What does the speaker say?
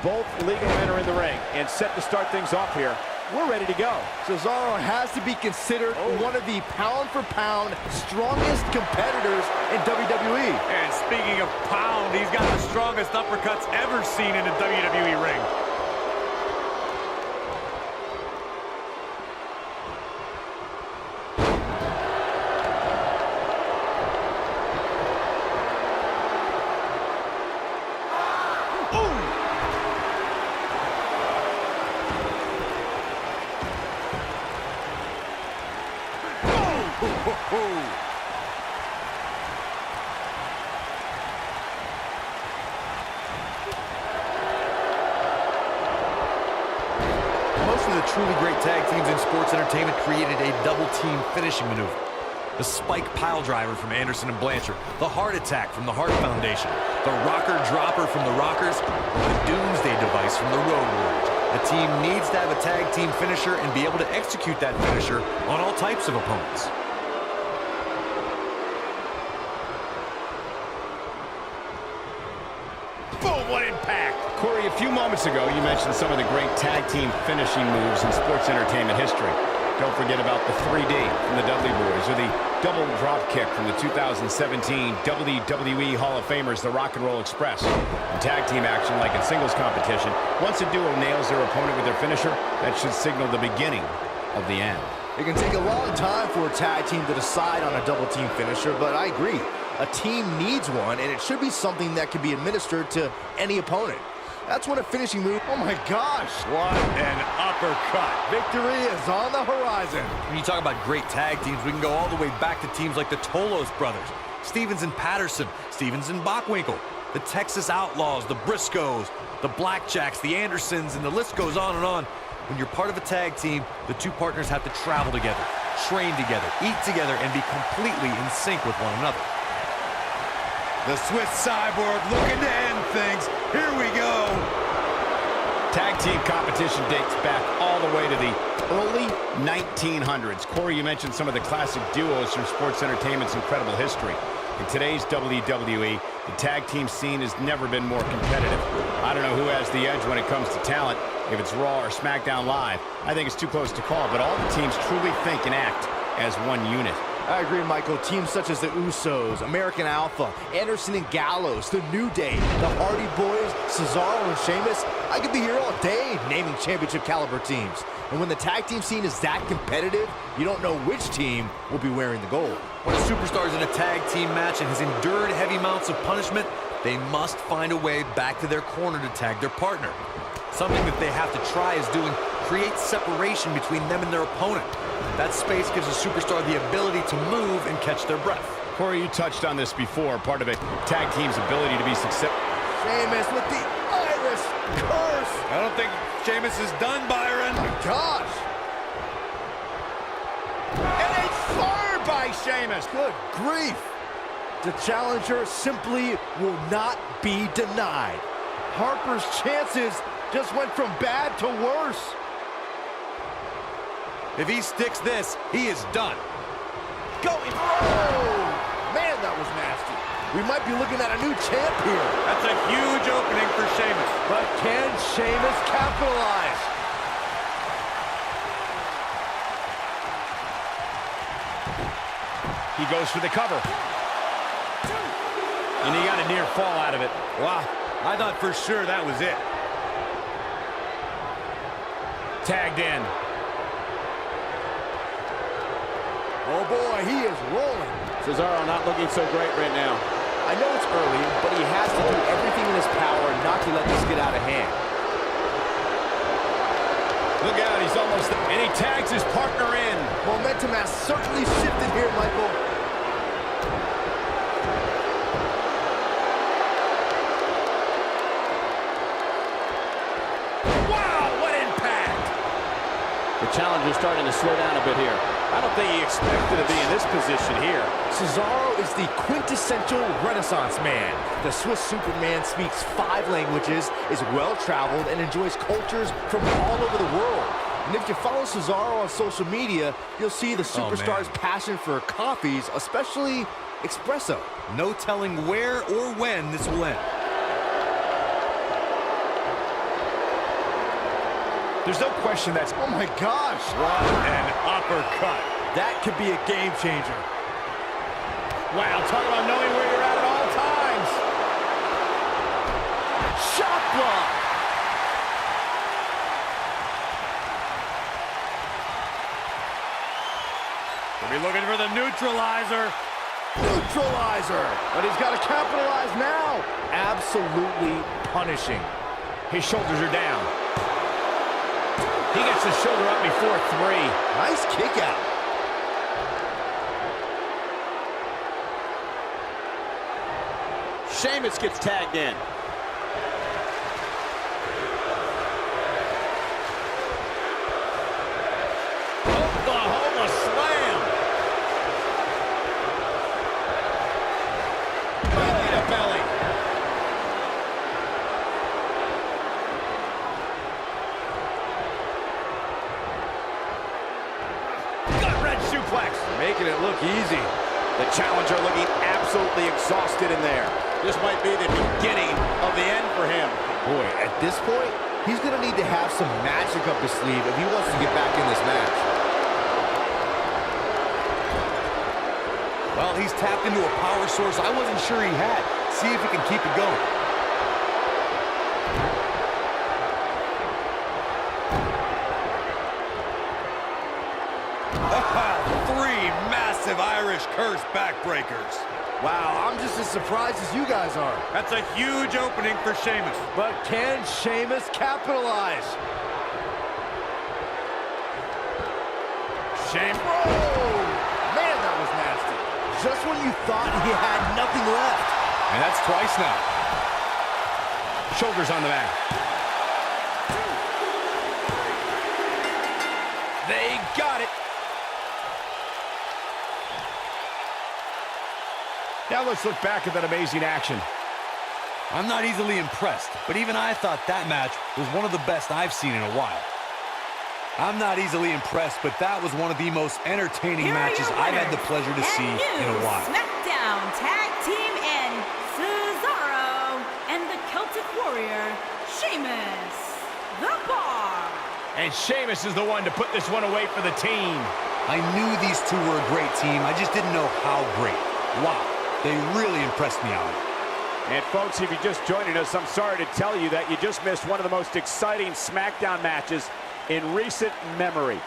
Both legal men are in the ring and set to start things off here. We're ready to go. Cesaro has to be considered one of the pound-for-pound strongest competitors in WWE. And speaking of pound, he's got the strongest uppercuts ever seen in a WWE ring. Most of the truly great tag teams in sports entertainment created a double-team finishing maneuver. The spike pile driver from Anderson and Blanchard, the heart attack from the Hart Foundation, the rocker dropper from the Rockers, or the doomsday device from the Road Warriors. A team needs to have a tag team finisher and be able to execute that finisher on all types of opponents. Boom, what impact! Corey, a few moments ago, you mentioned some of the great tag team finishing moves in sports entertainment history. Don't forget about the 3D from the Dudley Boys, or the double drop kick from the 2017 WWE Hall of Famers, the Rock and Roll Express. In tag team action, like in singles competition, once a duo nails their opponent with their finisher, that should signal the beginning of the end. It can take a long time for a tag team to decide on a double-team finisher, but I agree. A team needs one, and it should be something that can be administered to any opponent. That's when a finishing move... Oh, my gosh! What an uppercut! Victory is on the horizon. When you talk about great tag teams, we can go all the way back to teams like the Tolos brothers, Stevens and Patterson, Stevens and Bockwinkel, the Texas Outlaws, the Briscoes, the Blackjacks, the Andersons, and the list goes on and on. When you're part of a tag team, the two partners have to travel together, train together, eat together, and be completely in sync with one another. The Swiss Cyborg looking to end things. Here we go. Tag team competition dates back all the way to the early 1900s. Corey, you mentioned some of the classic duos from sports entertainment's incredible history. In today's WWE, the tag team scene has never been more competitive. I don't know who has the edge when it comes to talent, if it's Raw or SmackDown Live. I think it's too close to call, but all the teams truly think and act as one unit. I agree, Michael. Teams such as the Usos, American Alpha, Anderson and Gallows, The New Day, the Hardy Boys, Cesaro and Sheamus. I could be here all day naming championship caliber teams. And when the tag team scene is that competitive, you don't know which team will be wearing the gold. When a superstar is in a tag team match and has endured heavy amounts of punishment, they must find a way back to their corner to tag their partner. Something that they have to try is doing creates separation between them and their opponent. That space gives a superstar the ability to move and catch their breath. Corey, you touched on this before, part of a tag team's ability to be successful. Sheamus with the Irish curse. I don't think Sheamus is done, Byron. Oh my gosh. And a third by Sheamus. Good grief. The challenger simply will not be denied. Harper's chances just went from bad to worse. If he sticks this, he is done. Going. Oh, man, that was nasty. We might be looking at a new champ here. That's a huge opening for Sheamus. But can Sheamus capitalize? He goes for the cover. And he got a near fall out of it. Wow, I thought for sure that was it. Tagged in. Oh boy, he is rolling. Cesaro not looking so great right now. I know it's early, but he has to do everything in his power not to let this get out of hand. Look out, he's almost there. And he tags his partner in. Momentum has certainly shifted here, Michael. Wow, what impact! The challenger's starting to slow down a bit here. I don't think he expected to be in this position here. Cesaro is the quintessential Renaissance man. The Swiss Superman speaks 5 languages, is well-traveled, and enjoys cultures from all over the world. And if you follow Cesaro on social media, you'll see the superstar's passion for coffees, especially espresso. No telling where or when this will end. There's no question that's... Oh my gosh. What an uppercut. That could be a game changer. Wow, talk about knowing where you're at all times. Shot block. We'll be looking for the neutralizer. Neutralizer. But he's got to capitalize now. Absolutely punishing. His shoulders are down. He gets his shoulder up before 3. Nice kick out. Sheamus gets tagged in. Oklahoma slam. Belly to belly. Gut-wrench suplex. Making it look easy. The challenger looking absolutely exhausted in there. This might be the beginning of the end for him. Boy, at this point, he's going to need to have some magic up his sleeve if he wants to get back in this match. Well, he's tapped into a power source I wasn't sure he had. See if he can keep it going. Three massive Irish curse backbreakers. Wow, I'm just as surprised as you guys are. That's a huge opening for Sheamus. But can Sheamus capitalize? Sheamus. Whoa! Man, that was nasty. Just when you thought he had nothing left. And that's twice now. Shoulders on the mat. They got it. Now let's look back at that amazing action. I'm not easily impressed, but even I thought that match was one of the best I've seen in a while. I'm not easily impressed, but that was one of the most entertaining matches I've had the pleasure to see in a while. SmackDown Tag Team in Cesaro and the Celtic Warrior, Sheamus, the Bar. And Sheamus is the one to put this one away for the team. I knew these two were a great team. I just didn't know how great. Wow, they really impressed me, Alan. And folks, if you're just joining us, I'm sorry to tell you that you just missed one of the most exciting SmackDown matches in recent memory.